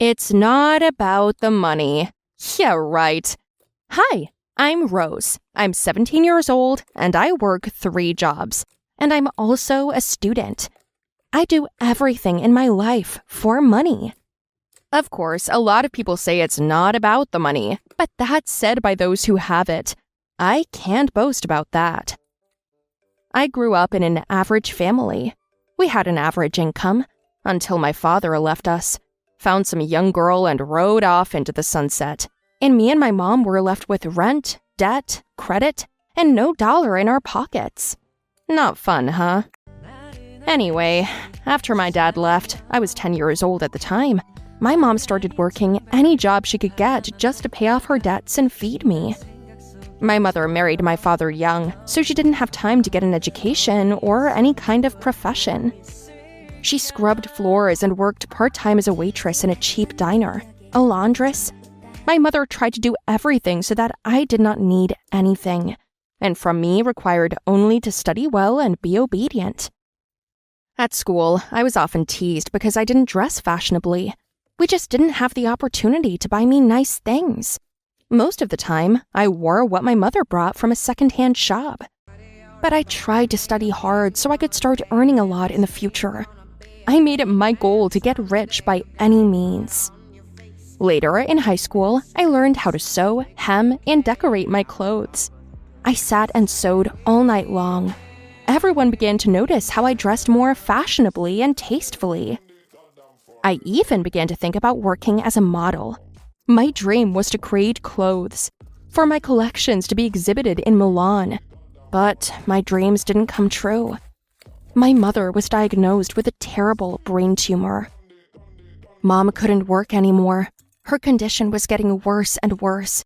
It's not about the money. Yeah, right. Hi, I'm Rose. I'm 17 years old, and I work 3 jobs. And I'm also a student. I do everything in my life for money. Of course, a lot of people say it's not about the money, but that's said by those who have it. I can't boast about that. I grew up in an average family. We had an average income, until my father left us, found some young girl and rode off into the sunset. And me and my mom were left with rent, debt, credit, and no dollar in our pockets. Not fun, huh? Anyway, after my dad left, I was 10 years old at the time. My mom started working any job she could get just to pay off her debts and feed me. My mother married my father young, so she didn't have time to get an education or any kind of profession. She scrubbed floors and worked part-time as a waitress in a cheap diner, a laundress. My mother tried to do everything so that I did not need anything, and from me required only to study well and be obedient. At school, I was often teased because I didn't dress fashionably. We just didn't have the opportunity to buy me nice things. Most of the time, I wore what my mother brought from a secondhand shop. But I tried to study hard so I could start earning a lot in the future. I made it my goal to get rich by any means. Later, in high school, I learned how to sew, hem, and decorate my clothes. I sat and sewed all night long. Everyone began to notice how I dressed more fashionably and tastefully. I even began to think about working as a model. My dream was to create clothes, for my collections to be exhibited in Milan. But my dreams didn't come true. My mother was diagnosed with a terrible brain tumor. Mom couldn't work anymore. Her condition was getting worse and worse.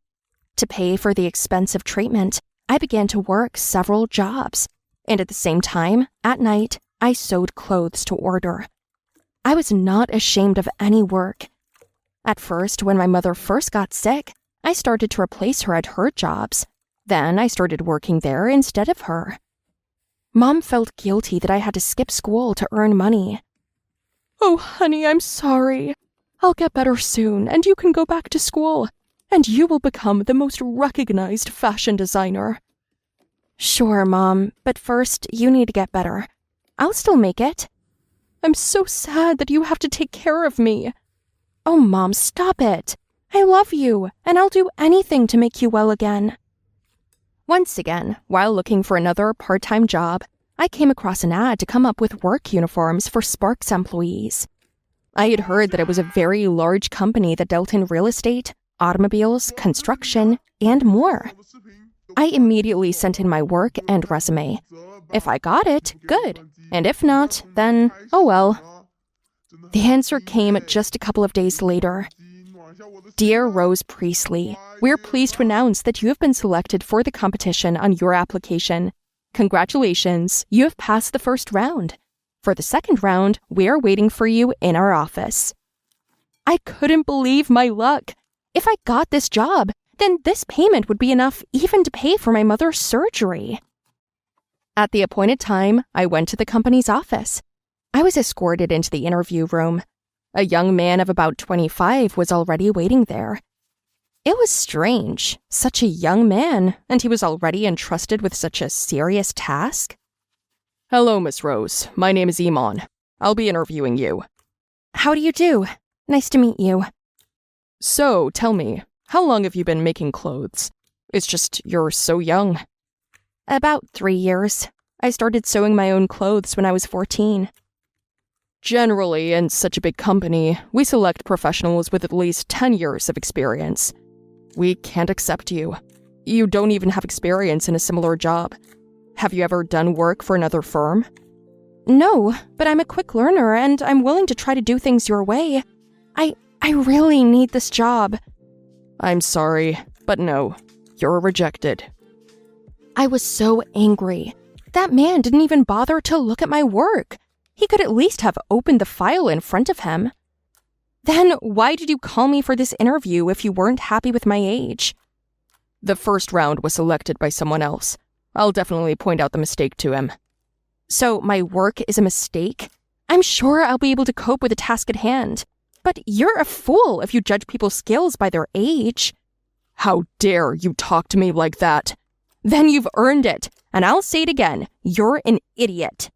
To pay for the expensive treatment, I began to work several jobs. And at the same time, at night, I sewed clothes to order. I was not ashamed of any work. At first, when my mother first got sick, I started to replace her at her jobs. Then I started working there instead of her. Mom felt guilty that I had to skip school to earn money. "Oh, honey, I'm sorry. I'll get better soon, and you can go back to school, and you will become the most recognized fashion designer." "Sure, Mom, but first, you need to get better. I'll still make it." "I'm so sad that you have to take care of me." "Oh, Mom, stop it. I love you, and I'll do anything to make you well again." Once again, while looking for another part-time job, I came across an ad to come up with work uniforms for Sparks employees. I had heard that it was a very large company that dealt in real estate, automobiles, construction, and more. I immediately sent in my work and resume. If I got it, good. And if not, then, oh well. The answer came just a couple of days later. "Dear Rose Priestley, we're pleased to announce that you have been selected for the competition on your application. Congratulations, you have passed the first round. For the second round, we are waiting for you in our office." I couldn't believe my luck. If I got this job, then this payment would be enough even to pay for my mother's surgery. At the appointed time, I went to the company's office. I was escorted into the interview room. A young man of about 25 was already waiting there. It was strange, such a young man, and he was already entrusted with such a serious task. "Hello, Miss Rose. My name is Iman. I'll be interviewing you." "How do you do? Nice to meet you." "So, tell me, how long have you been making clothes? It's just you're so young." "About 3 years. I started sewing my own clothes when I was 14. "Generally, in such a big company, we select professionals with at least 10 years of experience. We can't accept you. You don't even have experience in a similar job. Have you ever done work for another firm?" "No, but I'm a quick learner and I'm willing to try to do things your way. I really need this job." "I'm sorry, but no, you're rejected." I was so angry. That man didn't even bother to look at my work. He could at least have opened the file in front of him. Then why did you call me for this interview if you weren't happy with my age? "The first round was selected by someone else. I'll definitely point out the mistake to him." "So my work is a mistake? I'm sure I'll be able to cope with the task at hand. But you're a fool if you judge people's skills by their age. How dare you talk to me like that? Then you've earned it, and I'll say it again, you're an idiot.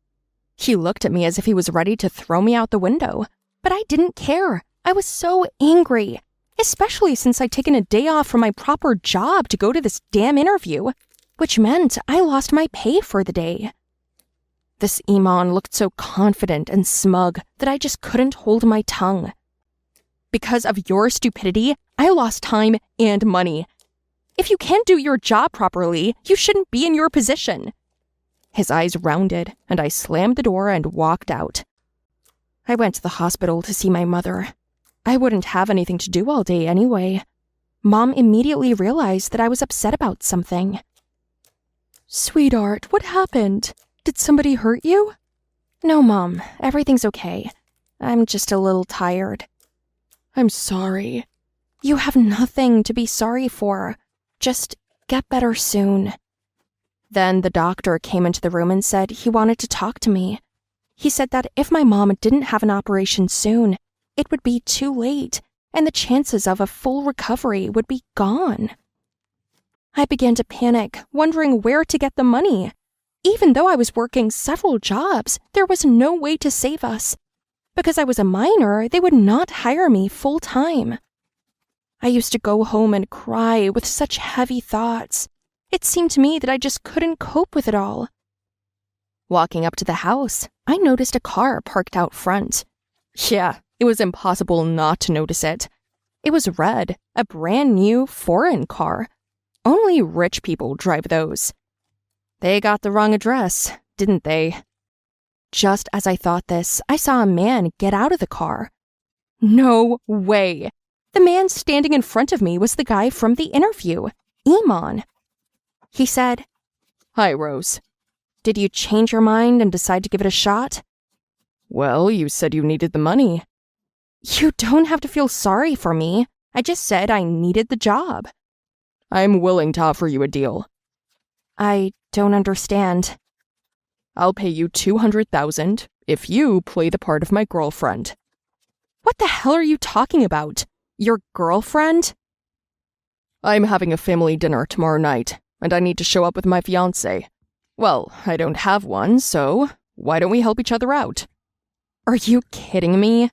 He looked at me as if he was ready to throw me out the window, but I didn't care. I was so angry, especially since I'd taken a day off from my proper job to go to this damn interview, which meant I lost my pay for the day. This Iman looked so confident and smug that I just couldn't hold my tongue. Because of your stupidity, I lost time and money. If you can't do your job properly, you shouldn't be in your position. His eyes rounded, and I slammed the door and walked out. I went to the hospital to see my mother. I wouldn't have anything to do all day anyway. Mom immediately realized that I was upset about something. Sweetheart, what happened? Did somebody hurt you? No, Mom. Everything's okay. I'm just a little tired. I'm sorry. You have nothing to be sorry for. Just get better soon. Then the doctor came into the room and said he wanted to talk to me. He said that if my mom didn't have an operation soon, it would be too late, and the chances of a full recovery would be gone. I began to panic, wondering where to get the money. Even though I was working several jobs, there was no way to save us. Because I was a minor, they would not hire me full-time. I used to go home and cry with such heavy thoughts. It seemed to me that I just couldn't cope with it all. Walking up to the house, I noticed a car parked out front. Yeah, it was impossible not to notice it. It was red, a brand new foreign car. Only rich people drive those. They got the wrong address, didn't they? Just as I thought this, I saw a man get out of the car. No way! The man standing in front of me was the guy from the interview, Iman. He said, "Hi, Rose. Did you change your mind and decide to give it a shot?" Well, you said you needed the money. You don't have to feel sorry for me. I just said I needed the job. I'm willing to offer you a deal. I don't understand. I'll pay you $200,000 if you play the part of my girlfriend. What the hell are you talking about? Your girlfriend? I'm having a family dinner tomorrow night, and I need to show up with my fiancé. Well, I don't have one, so why don't we help each other out? Are you kidding me?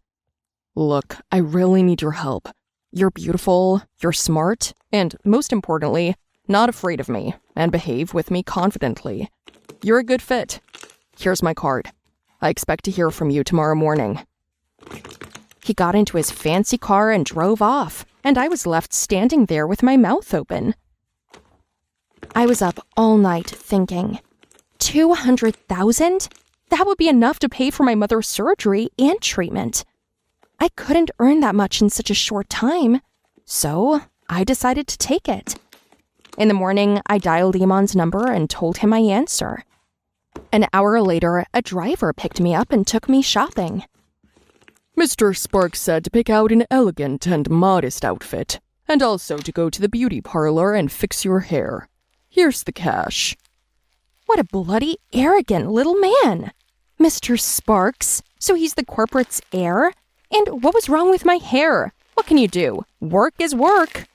Look, I really need your help. You're beautiful, you're smart, and most importantly, not afraid of me, and behave with me confidently. You're a good fit. Here's my card. I expect to hear from you tomorrow morning. He got into his fancy car and drove off, and I was left standing there with my mouth open. I was up all night thinking, 200,000? That would be enough to pay for my mother's surgery and treatment. I couldn't earn that much in such a short time, so I decided to take it. In the morning, I dialed Iman's number and told him my answer. An hour later, a driver picked me up and took me shopping. Mr. Sparks said to pick out an elegant and modest outfit, and also to go to the beauty parlor and fix your hair. Here's the cash. What a bloody arrogant little man! Mr. Sparks? So he's the corporate's heir? And what was wrong with my hair? What can you do? Work is work.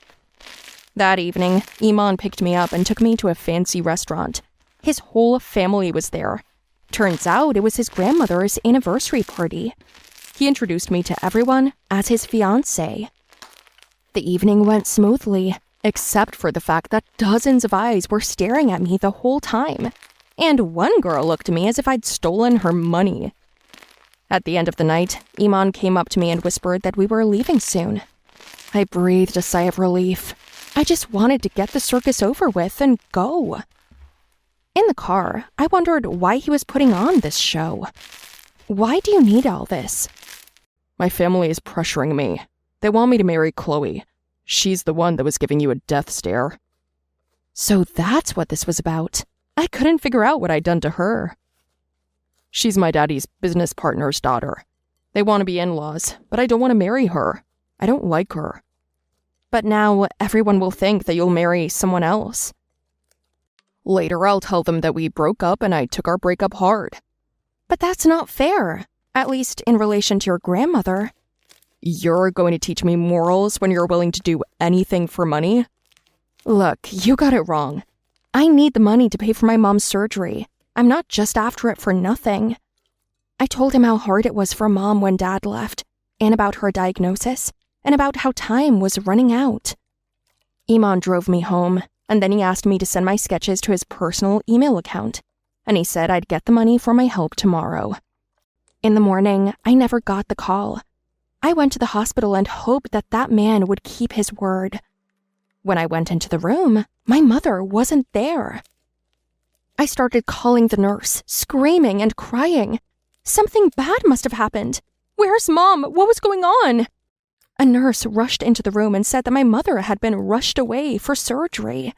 That evening, Iman picked me up and took me to a fancy restaurant. His whole family was there. Turns out it was his grandmother's anniversary party. He introduced me to everyone as his fiancé. The evening went smoothly, except for the fact that dozens of eyes were staring at me the whole time. And one girl looked at me as if I'd stolen her money. At the end of the night, Iman came up to me and whispered that we were leaving soon. I breathed a sigh of relief. I just wanted to get the circus over with and go. In the car, I wondered why he was putting on this show. Why do you need all this? My family is pressuring me. They want me to marry Chloe. She's the one that was giving you a death stare. So that's what this was about. I couldn't figure out what I'd done to her. She's my daddy's business partner's daughter. They want to be in-laws, but I don't want to marry her. I don't like her. But now everyone will think that you'll marry someone else. Later, I'll tell them that we broke up and I took our breakup hard. But that's not fair, at least in relation to your grandmother. You're going to teach me morals when you're willing to do anything for money? Look, you got it wrong. I need the money to pay for my mom's surgery. I'm not just after it for nothing. I told him how hard it was for Mom when Dad left, and about her diagnosis, and about how time was running out. Iman drove me home, and then he asked me to send my sketches to his personal email account, and he said I'd get the money for my help tomorrow. In the morning, I never got the call. I went to the hospital and hoped that that man would keep his word. When I went into the room, my mother wasn't there. I started calling the nurse, screaming and crying. Something bad must have happened. Where's Mom? What was going on? A nurse rushed into the room and said that my mother had been rushed away for surgery.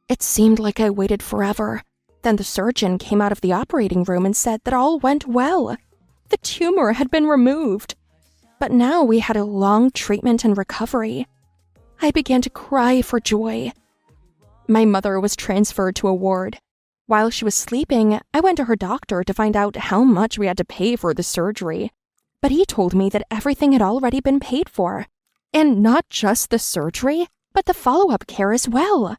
It seemed like I waited forever. Then the surgeon came out of the operating room and said that all went well. The tumor had been removed. But now we had a long treatment and recovery. I began to cry for joy. My mother was transferred to a ward. While she was sleeping, I went to her doctor to find out how much we had to pay for the surgery. But he told me that everything had already been paid for. And not just the surgery, but the follow-up care as well.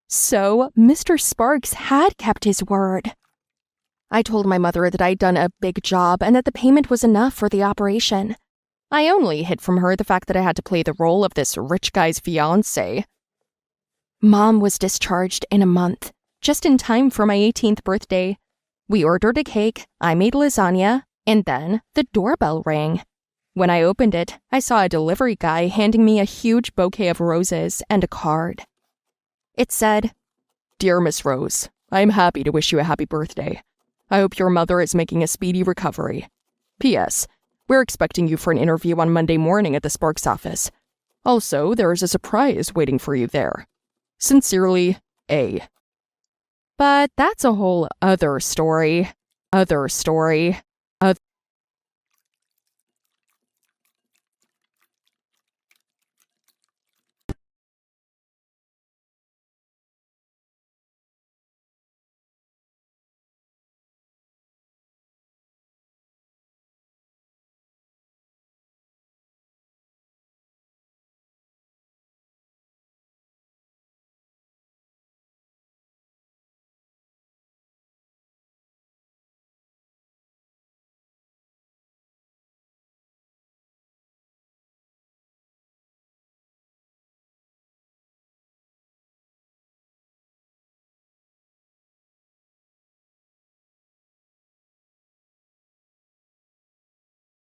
So, Mr. Sparks had kept his word. I told my mother that I'd done a big job and that the payment was enough for the operation. I only hid from her the fact that I had to play the role of this rich guy's fiancé. Mom was discharged in a month, just in time for my 18th birthday. We ordered a cake, I made lasagna, and then the doorbell rang. When I opened it, I saw a delivery guy handing me a huge bouquet of roses and a card. It said, "Dear Miss Rose, I am happy to wish you a happy birthday. I hope your mother is making a speedy recovery. P.S. We're expecting you for an interview on Monday morning at the Sparks office. Also, there is a surprise waiting for you there. Sincerely, A." But that's a whole other story.